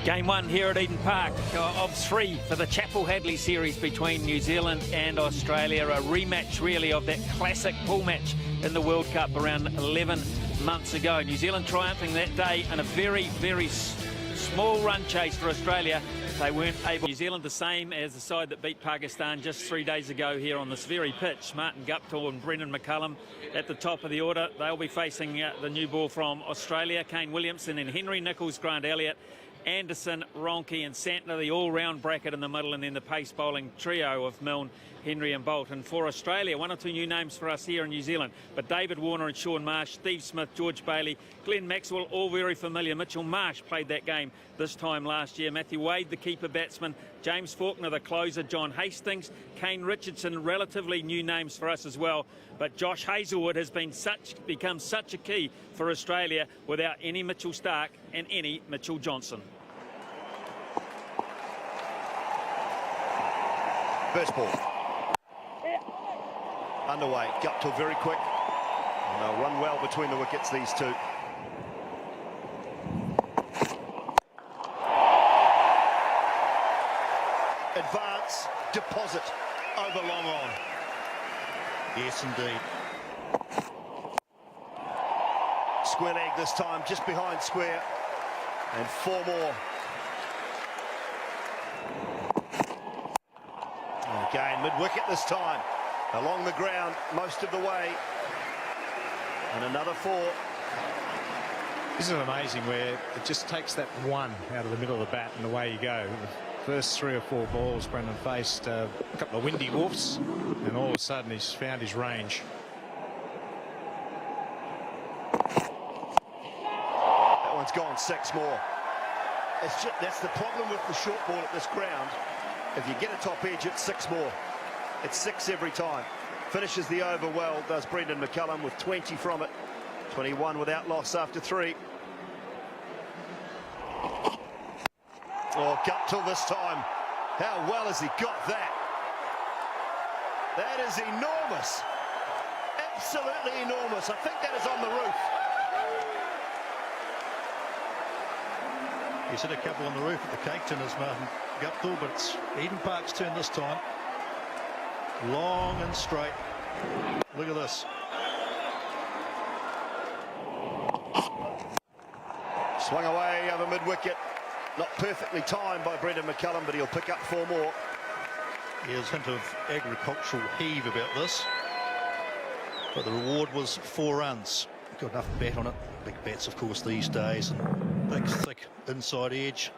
Game one here at Eden Park of three for the Chapel Hadley series between New Zealand and Australia. A rematch really of that classic pool match in the World Cup around 11 months ago. New Zealand triumphing that day in a very, very small run chase for Australia. They weren't able. New Zealand the same as the side that beat Pakistan just 3 days ago here on this very pitch. Martin Guptill and Brendan McCullum at the top of the order. They'll be facing the new ball from Australia. Kane Williamson and Henry Nichols, Grant Elliott, Anderson, Ronke and Santner, the all-round bracket in the middle, and then the pace bowling trio of Milne, Henry and Bolt. And for Australia, one or two new names for us here in New Zealand, but David Warner and Sean Marsh, Steve Smith, George Bailey, Glenn Maxwell, all very familiar. Mitchell Marsh played that game this time last year. Matthew Wade, the keeper batsman, James Faulkner, the closer, John Hastings, Kane Richardson, relatively new names for us as well. But Josh Hazlewood has become such a key for Australia without any Mitchell Starc and any Mitchell Johnson. First ball. Underway. Guptill very quick. And they'll run well between the wickets, these two. Advance, deposit over long on. Yes, indeed. Square leg this time, just behind square. And 4 more. Again, mid-wicket this time. Along the ground most of the way. And another 4. This is amazing where it just takes that one out of the middle of the bat and away you go. The first 3 or 4 balls, Brendan faced a couple of windy whoofs, and all of a sudden he's found his range. That one's gone 6 more. That's the problem with the short ball at this ground. If you get a top edge, it's 6 more. It's 6 every time. Finishes the over well, does Brendan McCullum with 20 from it. 21 without loss after 3. Oh, Guptill this time. How well has he got that? That is enormous. Absolutely enormous. I think that is on the roof. He's hit a couple on the roof at the Cake Tin as Martin Guptill, but it's Eden Park's turn this time. Long and straight. Look at this. Swung away over mid-wicket. Not perfectly timed by Brendan McCullum, but he'll pick up 4 more. Here's a hint of agricultural heave about this. But the reward was 4 runs. Got enough bet on it. Big bets, of course, these days. And big, thick inside edge.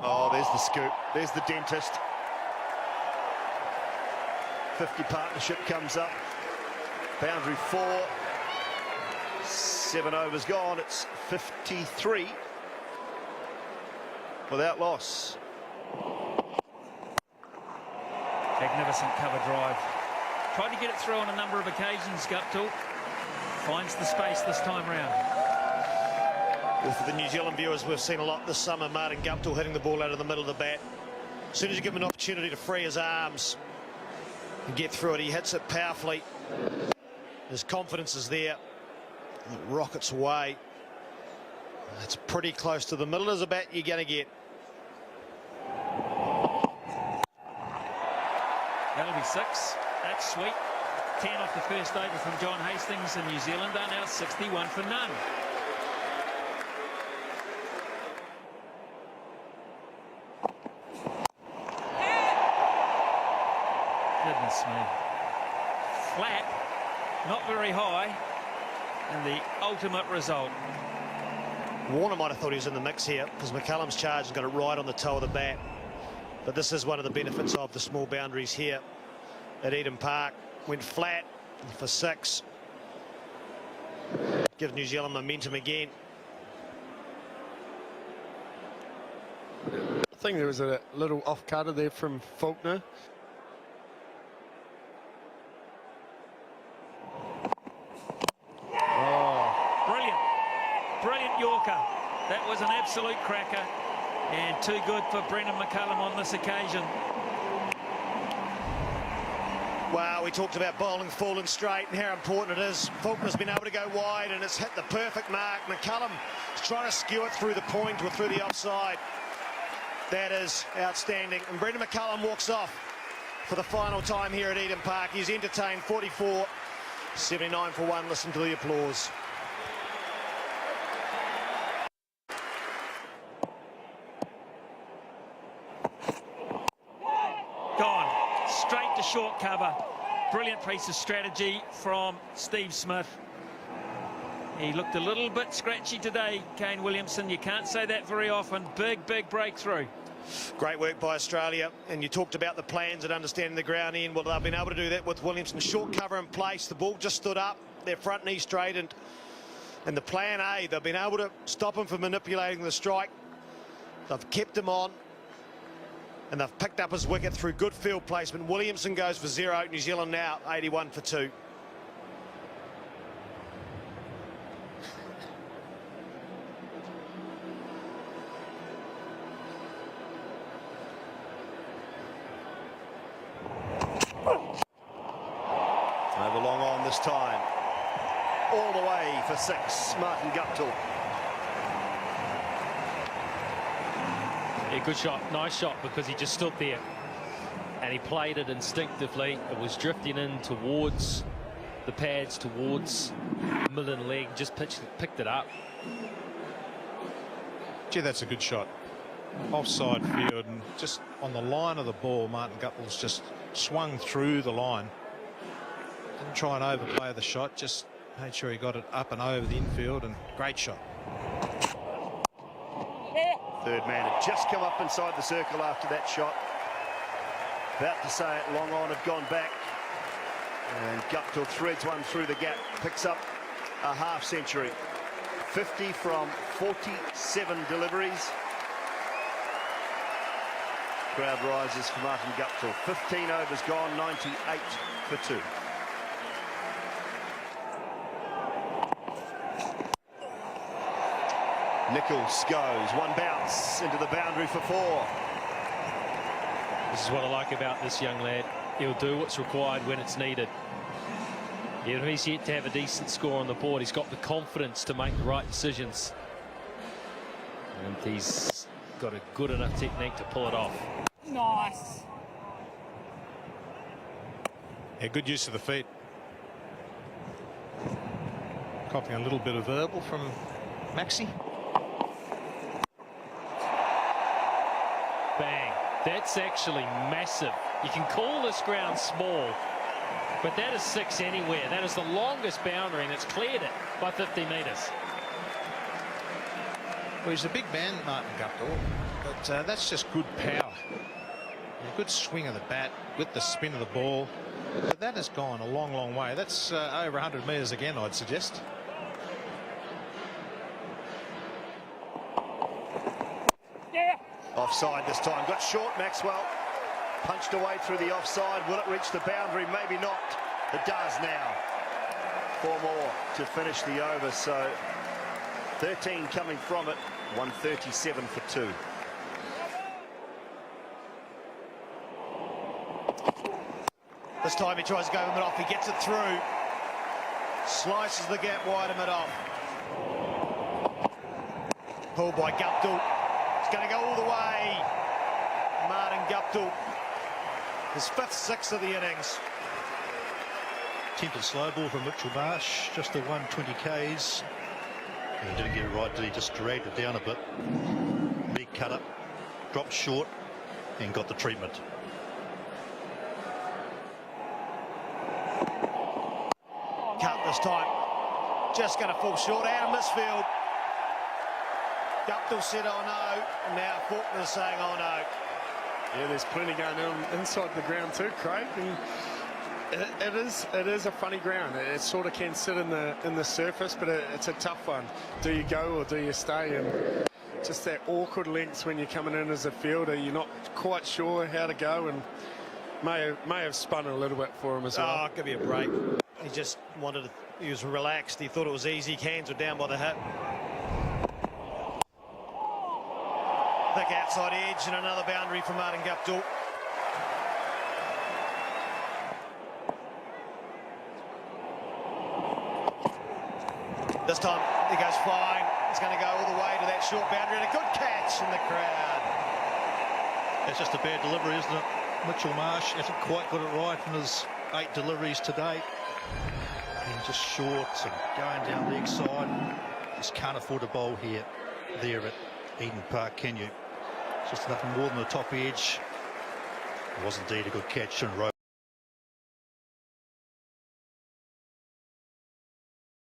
Oh, there's the scoop. There's the dentist. 50 partnership comes up. Boundary 4. 7 overs gone. It's 53 without loss. Magnificent cover drive. Tried to get it through on a number of occasions, Guptill. Finds the space this time round. Well, for the New Zealand viewers, we've seen a lot this summer. Martin Guptill hitting the ball out of the middle of the bat. As soon as you give him an opportunity to free his arms and get through it, he hits it powerfully. His confidence is there. It rockets away. It's pretty close to the middle of the bat you're going to get. That'll be 6. That's sweet. 10 off the first over from John Hastings, and New Zealand are now 61 for none. Goodness me. Flat, not very high, and the ultimate result. Warner might have thought he was in the mix here because McCullum's charge has got it right on the toe of the bat. But this is one of the benefits of the small boundaries here at Eden Park. Went flat for 6. Give New Zealand momentum again. I think there was a little off-cutter there from Faulkner. Brilliant Yorker. That was an absolute cracker, and too good for Brendan McCullum on this occasion. Wow, we talked about bowling full and straight and how important it is. Faulkner's been able to go wide and it's hit the perfect mark. McCullum is trying to skew it through the point or through the offside. That is outstanding. And Brendan McCullum walks off for the final time here at Eden Park. He's entertained 44, 79 for one. Listen to the applause. Gone. Straight to short cover. Brilliant piece of strategy from Steve Smith. He looked a little bit scratchy today, Kane Williamson. You can't say that very often. Big, big breakthrough. Great work by Australia. And you talked about the plans and understanding the ground in. Well, they've been able to do that with Williamson. Short cover in place. The ball just stood up. Their front knee straightened. And the plan A, they've been able to stop him from manipulating the strike. They've kept him on. And they've picked up his wicket through good field placement. Williamson goes for 0. New Zealand now 81 for 2. Over long on this time. All the way for 6, Martin Guptill. Yeah, good shot, nice shot, because he just stood there and he played it instinctively. It was drifting in towards the pads, towards middle and leg, just picked it up. Gee, that's a good shot. Offside field and just on the line of the ball, Martin Guptill's just swung through the line. Didn't try and overplay the shot, just made sure he got it up and over the infield, and great shot. Third man had just come up inside the circle after that shot. About to say it, long on had gone back. And Guptill threads one through the gap, picks up a half century. 50 from 47 deliveries. Crowd rises for Martin Guptill. 15 overs gone, 98 for 2. Nichols goes, one bounce into the boundary for 4. This is what I like about this young lad. He'll do what's required when it's needed. Even if he's yet to have a decent score on the board, he's got the confidence to make the right decisions. And he's got a good enough technique to pull it off. Nice. Yeah, good use of the feet. Copying a little bit of verbal from Maxi. Bang. That's actually massive. You can call this ground small, but that is 6 anywhere. That is the longest boundary, and it's cleared it by 50 metres. Well, he's a big man, Martin Guptill, but that's just good power. A good swing of the bat with the spin of the ball. But that has gone a long, long way. That's over 100 metres again, I'd suggest. Offside this time, got short Maxwell. Punched away through the offside. Will it reach the boundary? Maybe not. It does now. 4 more to finish the over, so 13 coming from it. 137 for 2. This time he tries to go mid-off. He gets it through. Slices the gap wide of mid-off. Pulled by Guptill. It's going to go all the way. Martin Guptill. His 5th 6 of the innings. Attempted slow ball from Mitchell Marsh, just the 120 Ks. And he didn't get it right, did he? Just dragged it down a bit. Leg cut up, dropped short, and got the treatment. Cut this time. Just going to fall short out of misfield. Guptill said, oh no. And now Faulkner's saying, oh no. Yeah, there's plenty going on inside the ground too, Craig. And it is a funny ground. It sort of can sit in the surface, but it's a tough one. Do you go or do you stay? And just that awkward length when you're coming in as a fielder, you're not quite sure how to go, and may have spun a little bit for him as well. Oh, give me a break. He just wanted to, he was relaxed. He thought it was easy. Hands were down by the hip. Thick outside edge and another boundary from Martin Guptill. This time he goes flying. He's going to go all the way to that short boundary, and a good catch in the crowd. It's just a bad delivery, isn't it? Mitchell Marsh hasn't quite got it right in his 8 deliveries to date. And just short and going down the leg side. Just can't afford a bowl here, there at Eden Park, can you? It's just nothing more than the top edge. It was indeed a good catch and rope.